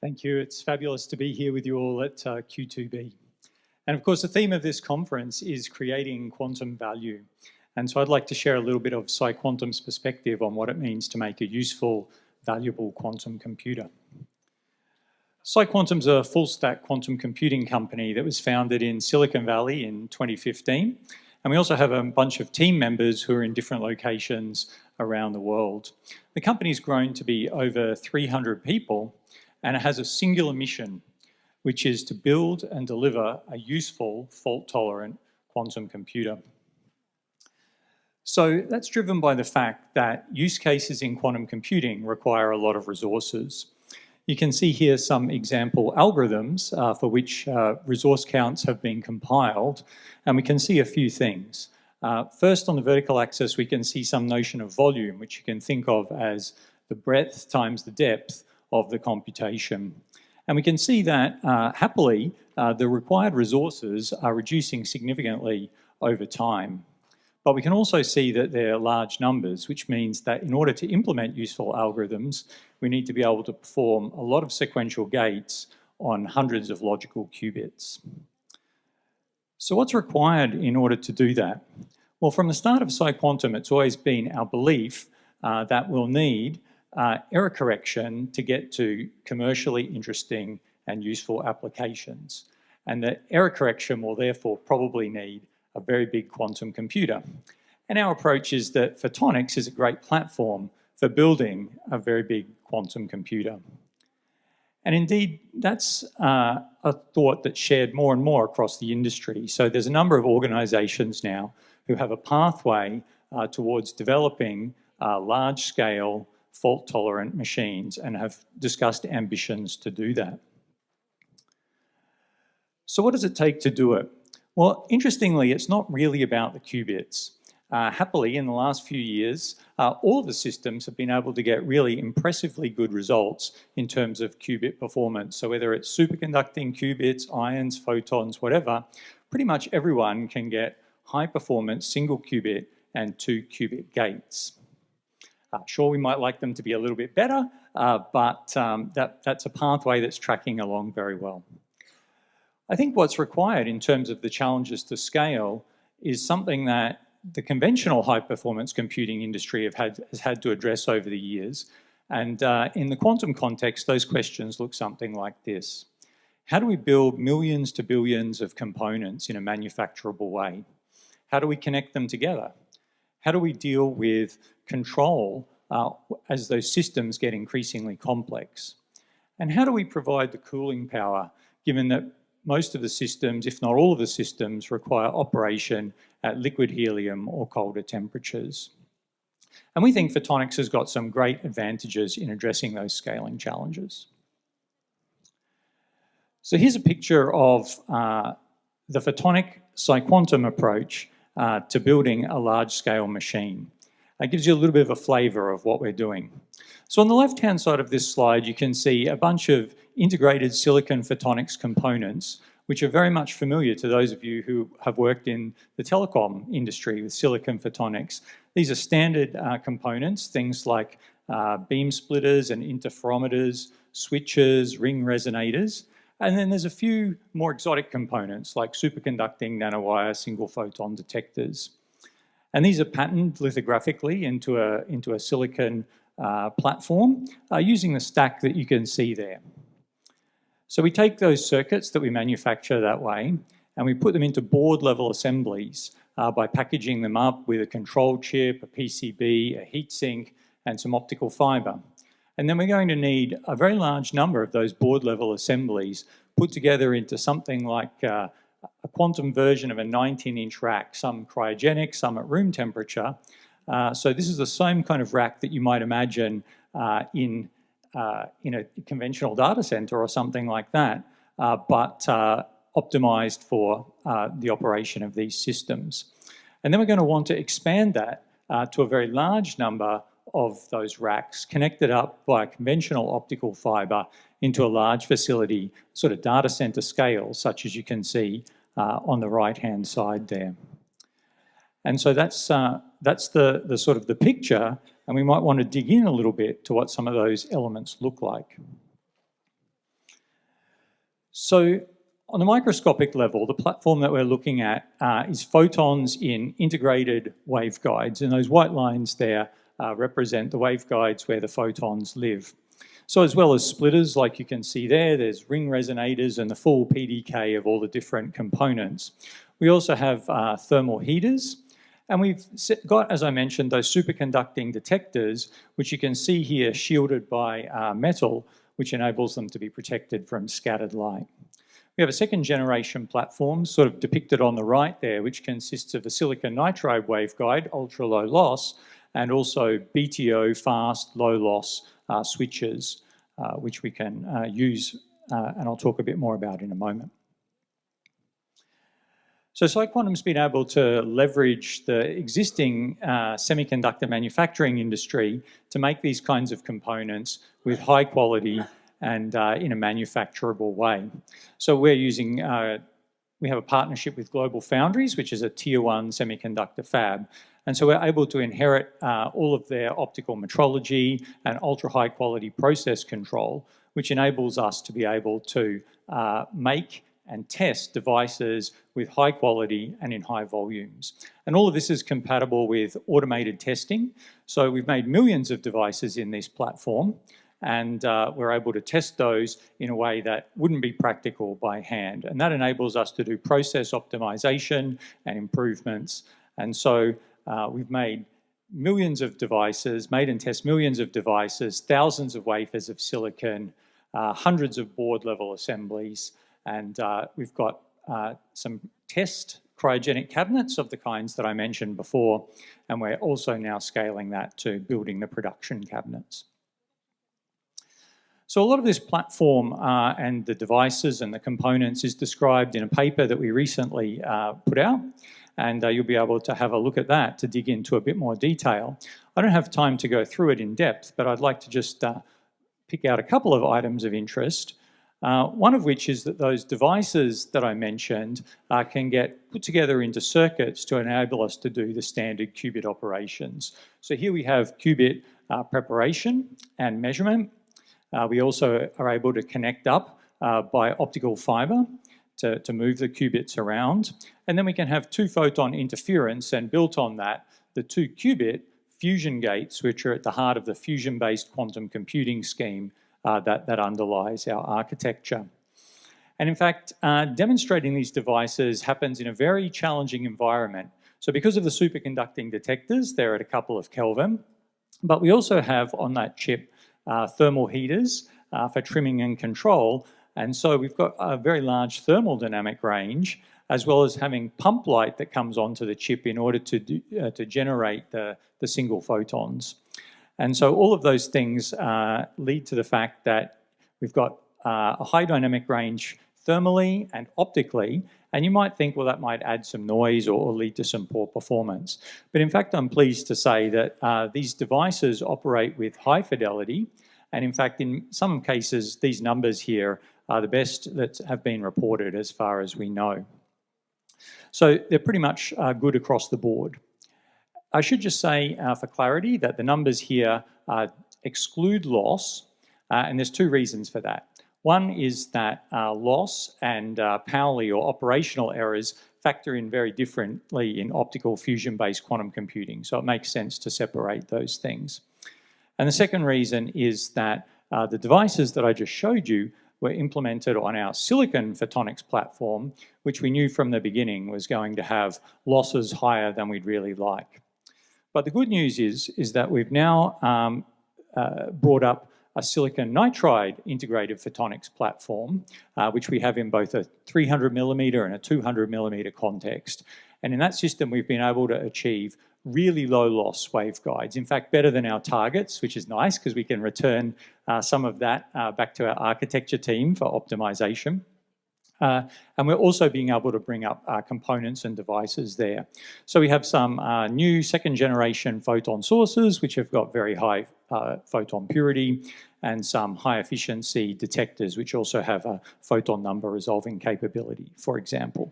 Thank you. It's fabulous to be here with you all at Q2B. And of course, the theme of this conference is creating quantum value. And so I'd like to share a little bit of PsiQuantum's perspective on what it means to make a useful, valuable quantum computer. PsiQuantum's a full-stack quantum computing company that was founded in Silicon Valley in 2015. And we also have a bunch of team members who are in different locations around the world. The company's grown to be over 300 people, and it has a singular mission, which is to build and deliver a useful, fault-tolerant quantum computer. So that's driven by the fact that use cases in quantum computing require a lot of resources. You can see here some example algorithms for which resource counts have been compiled, and we can see a few things. First, on the vertical axis, we can see some notion of volume, which you can think of as the breadth times the depth of the computation. And we can see that, happily, the required resources are reducing significantly over time. But we can also see that they're large numbers, which means that in order to implement useful algorithms, we need to be able to perform a lot of sequential gates on hundreds of logical qubits. So what's required in order to do that? Well, from the start of PsiQuantum, it's always been our belief that we'll need error correction to get to commercially interesting and useful applications. And that error correction will therefore probably need a very big quantum computer. And our approach is that photonics is a great platform for building a very big quantum computer. And indeed, that's a thought that's shared more and more across the industry. So there's a number of organizations now who have a pathway towards developing large-scale, fault-tolerant machines and have discussed ambitions to do that. So what does it take to do it? Well, interestingly, it's not really about the qubits. Happily, in the last few years, all of the systems have been able to get really impressively good results in terms of qubit performance. So whether it's superconducting qubits, ions, photons, whatever, pretty much everyone can get high-performance single qubit and 2 qubit gates. Sure, we might like them to be a little bit better, but that's a pathway that's tracking along very well. I think what's required in terms of the challenges to scale is something that the conventional high-performance computing industry has had to address over the years. And in the quantum context, those questions look something like this. How do we build millions to billions of components in a manufacturable way? How do we connect them together? How do we deal with control as those systems get increasingly complex? And how do we provide the cooling power, given that most of the systems, if not all of the systems, require operation at liquid helium or colder temperatures? And we think photonics has got some great advantages in addressing those scaling challenges. So here's a picture of the photonic PsiQuantum approach to building a large-scale machine. That gives you a little bit of a flavor of what we're doing. So on the left-hand side of this slide, you can see a bunch of integrated silicon photonics components, which are very much familiar to those of you who have worked in the telecom industry with silicon photonics. These are standard components, things like beam splitters and interferometers, switches, ring resonators. And then there's a few more exotic components like superconducting nanowire single photon detectors. And these are patterned lithographically into a silicon platform using the stack that you can see there. So we take those circuits that we manufacture that way and we put them into board level assemblies by packaging them up with a control chip, a PCB, a heatsink, and some optical fiber. And then we're going to need a very large number of those board level assemblies put together into something like a quantum version of a 19-inch rack, some cryogenic, some at room temperature. So this is the same kind of rack that you might imagine in a conventional data center or something like that, but optimized for the operation of these systems. And then we're going to want to expand that to a very large number of those racks connected up by conventional optical fiber into a large facility, sort of data center scale, such as you can see on the right-hand side there. And so that's the sort of the picture, and we might want to dig in a little bit to what some of those elements look like. So on the microscopic level, the platform that we're looking at is photons in integrated waveguides, and those white lines there represent the waveguides where the photons live. So as well as splitters, like you can see there, there's ring resonators and the full PDK of all the different components. We also have thermal heaters, and we've got, as I mentioned, those superconducting detectors, which you can see here shielded by metal, which enables them to be protected from scattered light. We have a second generation platform, sort of depicted on the right there, which consists of a silicon nitride waveguide, ultra low loss, and also BTO fast low loss switches, which we can use, and I'll talk a bit more about in a moment. So PsiQuantum's been able to leverage the existing semiconductor manufacturing industry to make these kinds of components with high quality and in a manufacturable way. So we're using, we have a partnership with Global Foundries, which is a tier 1 semiconductor fab. And so we're able to inherit all of their optical metrology and ultra high quality process control, which enables us to be able to make and test devices with high quality and in high volumes. And all of this is compatible with automated testing. So we've made millions of devices in this platform, and we're able to test those in a way that wouldn't be practical by hand. And that enables us to do process optimization and improvements. And so we've made millions of devices, made and test millions of devices, thousands of wafers of silicon, hundreds of board level assemblies, and we've got some test cryogenic cabinets of the kinds that I mentioned before, and we're also now scaling that to building the production cabinets. So a lot of this platform and the devices and the components is described in a paper that we recently put out, and you'll be able to have a look at that to dig into a bit more detail. I don't have time to go through it in depth, but I'd like to just pick out a couple of items of interest. One of which is that those devices that I mentioned can get put together into circuits to enable us to do the standard qubit operations. So here we have qubit preparation and measurement. We also are able to connect up by optical fiber to move the qubits around. And then we can have two photon interference, and built on that, the two qubit fusion gates, which are at the heart of the fusion-based quantum computing scheme that underlies our architecture. And in fact, demonstrating these devices happens in a very challenging environment. So because of the superconducting detectors, they're at a couple of Kelvin, but we also have on that chip thermal heaters for trimming and control. And so we've got a very large thermal dynamic range, as well as having pump light that comes onto the chip in order to generate the single photons. And so all of those things lead to the fact that we've got a high dynamic range thermally and optically, and you might think, well, that might add some noise or lead to some poor performance. But in fact, I'm pleased to say that these devices operate with high fidelity, and in fact, in some cases, these numbers here are the best that have been reported as far as we know. So they're pretty much good across the board. I should just say, for clarity, that the numbers here exclude loss, and there's two reasons for that. One is that loss and Pauli or operational errors factor in very differently in optical fusion-based quantum computing, so it makes sense to separate those things. And the second reason is that the devices that I just showed you were implemented on our silicon photonics platform, which we knew from the beginning was going to have losses higher than we'd really like. But the good news is that we've now brought up a silicon nitride integrated photonics platform, which we have in both a 300 millimeter and a 200 millimeter context. And in that system, we've been able to achieve really low loss waveguides. In fact, better than our targets, which is nice because we can return some of that back to our architecture team for optimization. And we're also being able to bring up components and devices there. So we have some new second generation photon sources, which have got very high photon purity, and some high efficiency detectors, which also have a photon number resolving capability, for example.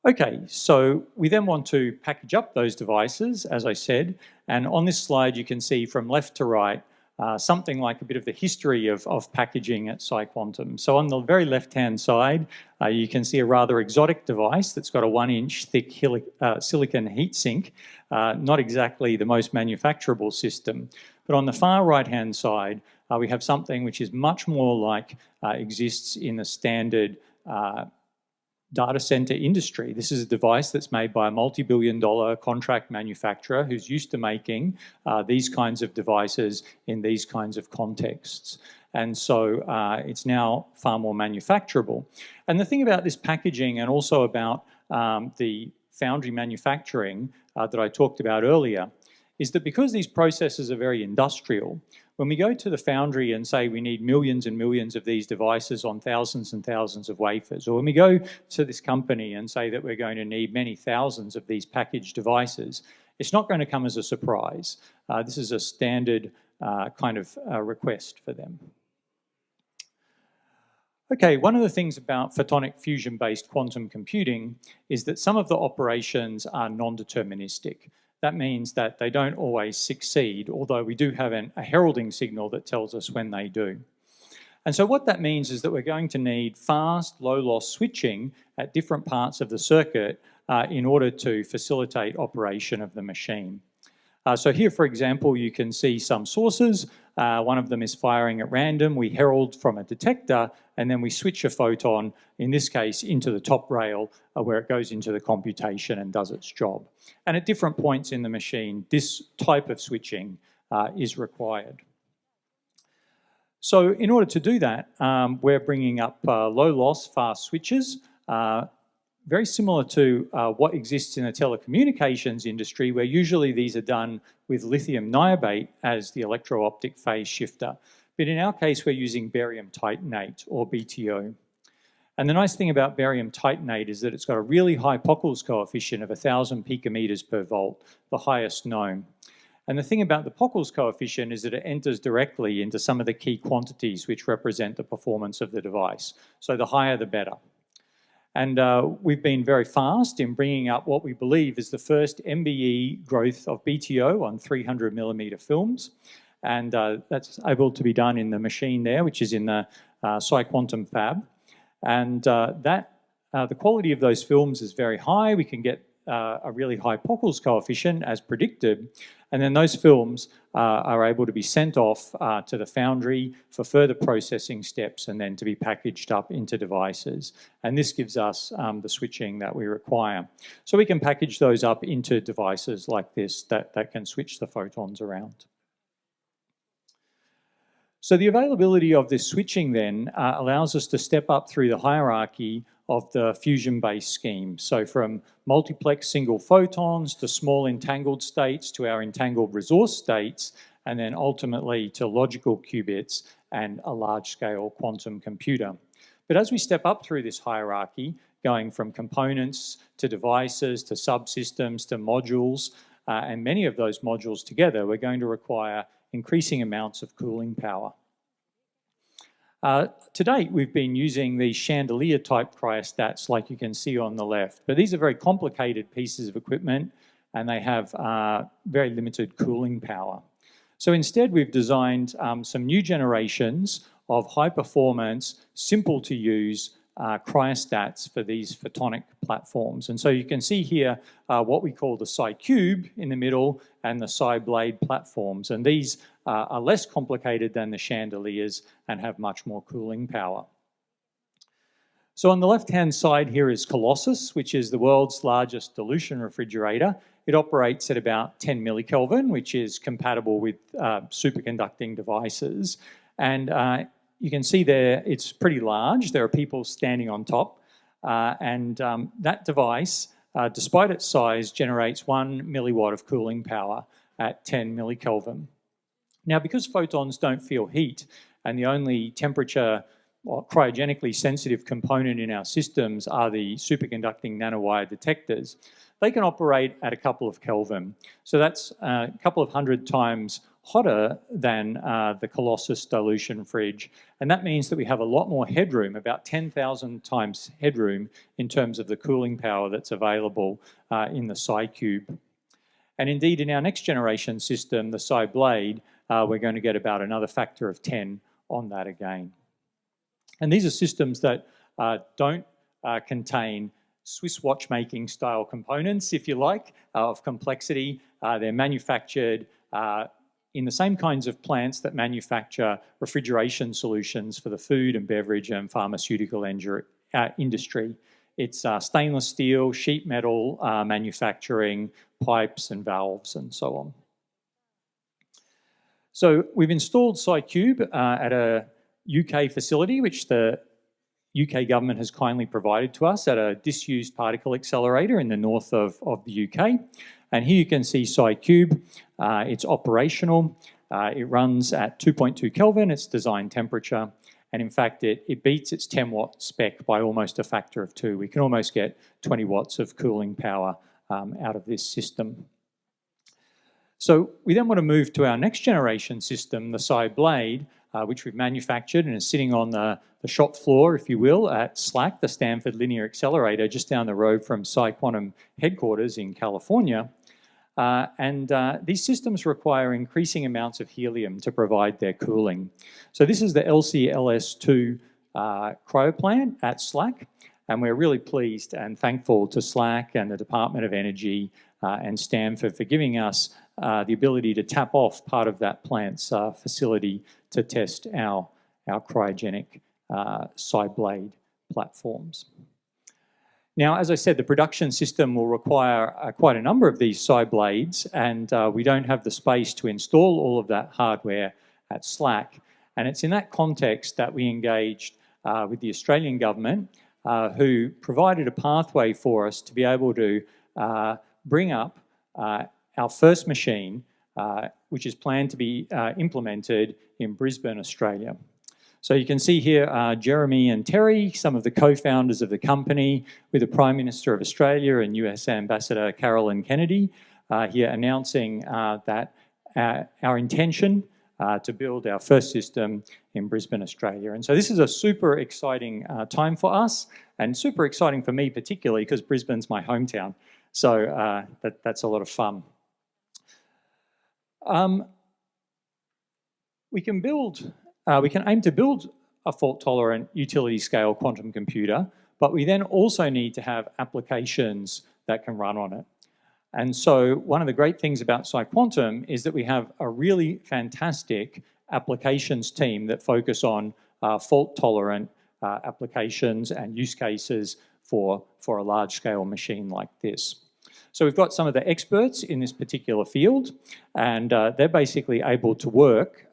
Okay, so we then want to package up those devices, as I said, and on this slide you can see from left to right something like a bit of the history of packaging at PsiQuantum. So on the very left-hand side, you can see a rather exotic device that's got a 1-inch thick silicon heatsink, not exactly the most manufacturable system. But on the far right-hand side, we have something which is much more like exists in the standard data center industry. This is a device that's made by a multi-billion-dollar contract manufacturer who's used to making these kinds of devices in these kinds of contexts. And so it's now far more manufacturable. And the thing about this packaging and also about the foundry manufacturing that I talked about earlier is that because these processes are very industrial, when we go to the foundry and say we need millions and millions of these devices on thousands and thousands of wafers, or when we go to this company and say that we're going to need many thousands of these packaged devices, it's not going to come as a surprise. This is a standard kind of request for them. Okay, one of the things about photonic fusion-based quantum computing is that some of the operations are non-deterministic. That means that they don't always succeed, although we do have a heralding signal that tells us when they do. And so what that means is that we're going to need fast, low-loss switching at different parts of the circuit in order to facilitate operation of the machine. So here, for example, you can see some sources. One of them is firing at random. We herald from a detector, and then we switch a photon, in this case, into the top rail where it goes into the computation and does its job. And at different points in the machine, this type of switching is required. So in order to do that, we're bringing up low-loss, fast switches, very similar to what exists in the telecommunications industry, where usually these are done with lithium niobate as the electro-optic phase shifter. But in our case, we're using barium titanate, or BTO. And the nice thing about barium titanate is that it's got a really high Pockels coefficient of 1,000 picometers per volt, the highest known. And the thing about the Pockels coefficient is that it enters directly into some of the key quantities which represent the performance of the device. So the higher, the better. And we've been very fast in bringing up what we believe is the first MBE growth of BTO on 300 millimeter films. And that's able to be done in the machine there, which is in the PsiQuantum fab. And the quality of those films is very high. We can get a really high Pockels coefficient as predicted. And then those films are able to be sent off to the foundry for further processing steps and then to be packaged up into devices. And this gives us the switching that we require. So we can package those up into devices like this that can switch the photons around. So the availability of this switching then allows us to step up through the hierarchy of the fusion-based scheme. So from multiplex single photons to small entangled states to our entangled resource states, and then ultimately to logical qubits and a large-scale quantum computer. But as we step up through this hierarchy, going from components to devices to subsystems to modules, and many of those modules together, we're going to require increasing amounts of cooling power. To date, we've been using these chandelier-type cryostats like you can see on the left, but these are very complicated pieces of equipment and they have very limited cooling power. So instead, we've designed some new generations of high-performance, simple-to-use cryostats for these photonic platforms. And so you can see here what we call the PsiCube in the middle and the PsiBlade platforms. And these are less complicated than the chandeliers and have much more cooling power. So on the left-hand side here is Colossus, which is the world's largest dilution refrigerator. It operates at about 10 millikelvin, which is compatible with superconducting devices. And you can see there it's pretty large. There are people standing on top. That device, despite its size, generates 1 milliwatt of cooling power at 10 millikelvin. Now, because photons don't feel heat, and the only temperature or cryogenically sensitive component in our systems are the superconducting nanowire detectors, they can operate at a couple of Kelvin. So that's a couple of 100 times hotter than the Colossus dilution fridge. And that means that we have a lot more headroom, about 10,000 times headroom in terms of the cooling power that's available in the PsiCube. And indeed, in our next generation system, the PsiBlade, we're going to get about another factor of 10 on that again. And these are systems that don't contain Swiss watchmaking style components, if you like, of complexity. They're manufactured in the same kinds of plants that manufacture refrigeration solutions for the food and beverage and pharmaceutical industry. It's stainless steel, sheet metal manufacturing, pipes and valves and so on. So we've installed PsiCube at a UK facility, which the UK government has kindly provided to us at a disused particle accelerator in the north of the UK. And here you can see PsiCube. It's operational. It runs at 2.2 Kelvin, its design temperature. And in fact, it beats its 10 watt spec by almost a factor of 2. We can almost get 20 watts of cooling power out of this system. So we then want to move to our next generation system, the PsiBlade, which we've manufactured and is sitting on the shop floor, if you will, at SLAC, the Stanford Linear Accelerator, just down the road from PsiQuantum headquarters in California. These systems require increasing amounts of helium to provide their cooling. So this is the LCLS2 cryoplant at SLAC, and we're really pleased and thankful to SLAC and the Department of Energy and Stanford for giving us the ability to tap off part of that plant's facility to test our cryogenic PsiBlade platforms. Now, as I said, the production system will require quite a number of these PsiBlades, and we don't have the space to install all of that hardware at SLAC. And it's in that context that we engaged with the Australian government, who provided a pathway for us to be able to bring up our first machine, which is planned to be implemented in Brisbane, Australia. So you can see here Jeremy and Terry, some of the co-founders of the company, with the Prime Minister of Australia and US Ambassador Carolyn Kennedy, here announcing that our intention to build our first system in Brisbane, Australia. And so this is a super exciting time for us, and super exciting for me particularly, because Brisbane's my hometown. So that's a lot of fun. We can aim to build a fault-tolerant utility-scale quantum computer, but we then also need to have applications that can run on it. And so one of the great things about PsiQuantum is that we have a really fantastic applications team that focus on fault-tolerant applications and use cases for a large-scale machine like this. So we've got some of the experts in this particular field, and they're basically able to work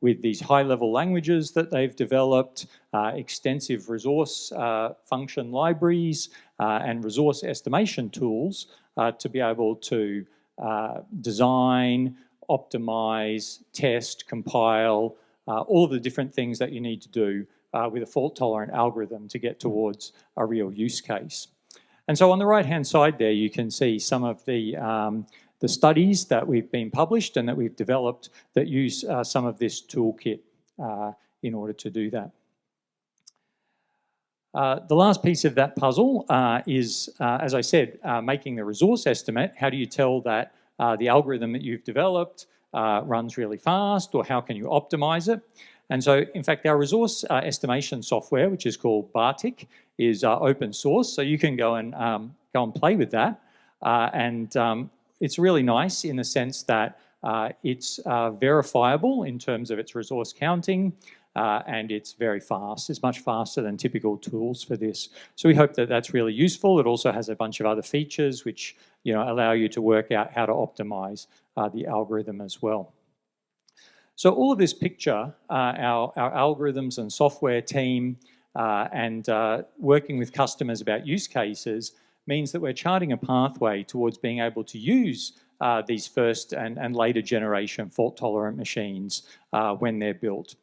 with these high-level languages that they've developed, extensive resource function libraries, and resource estimation tools to be able to design, optimize, test, compile, all of the different things that you need to do with a fault-tolerant algorithm to get towards a real use case. And so on the right-hand side there, you can see some of the studies that we've been published and that we've developed that use some of this toolkit in order to do that. The last piece of that puzzle is, as I said, making the resource estimate. How do you tell that the algorithm that you've developed runs really fast, or how can you optimize it? And so, in fact, our resource estimation software, which is called Bartik, is open source, so you can go and play with that. It's really nice in the sense that it's verifiable in terms of its resource counting, and it's very fast. It's much faster than typical tools for this. So we hope that that's really useful. It also has a bunch of other features which allow you to work out how to optimize the algorithm as well. So all of this picture, our algorithms and software team and working with customers about use cases means that we're charting a pathway towards being able to use these first and later generation fault-tolerant machines when they're built.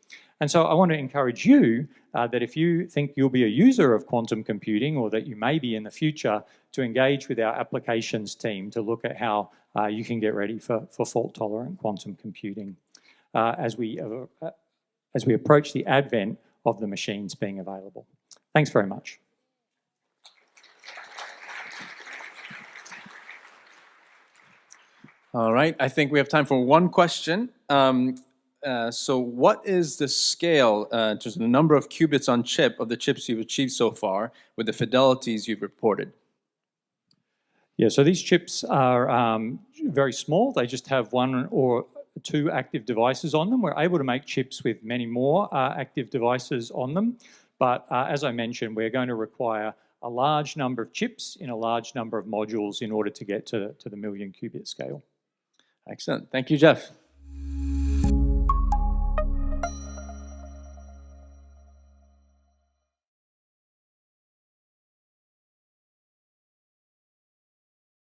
And so I want to encourage you that if you think you'll be a user of quantum computing, or that you may be in the future, to engage with our applications team to look at how you can get ready for fault-tolerant quantum computing as we approach the advent of the machines being available. Thanks very much. All right, I think we have time for one question. So what is the scale, just the number of qubits on chip of the chips you've achieved so far with the fidelities you've reported? Yeah, so these chips are very small. They just have 1 or 2 active devices on them. We're able to make chips with many more active devices on them. But as I mentioned, we're going to require a large number of chips in a large number of modules in order to get to the million qubit scale. Excellent. Thank you, Geoff.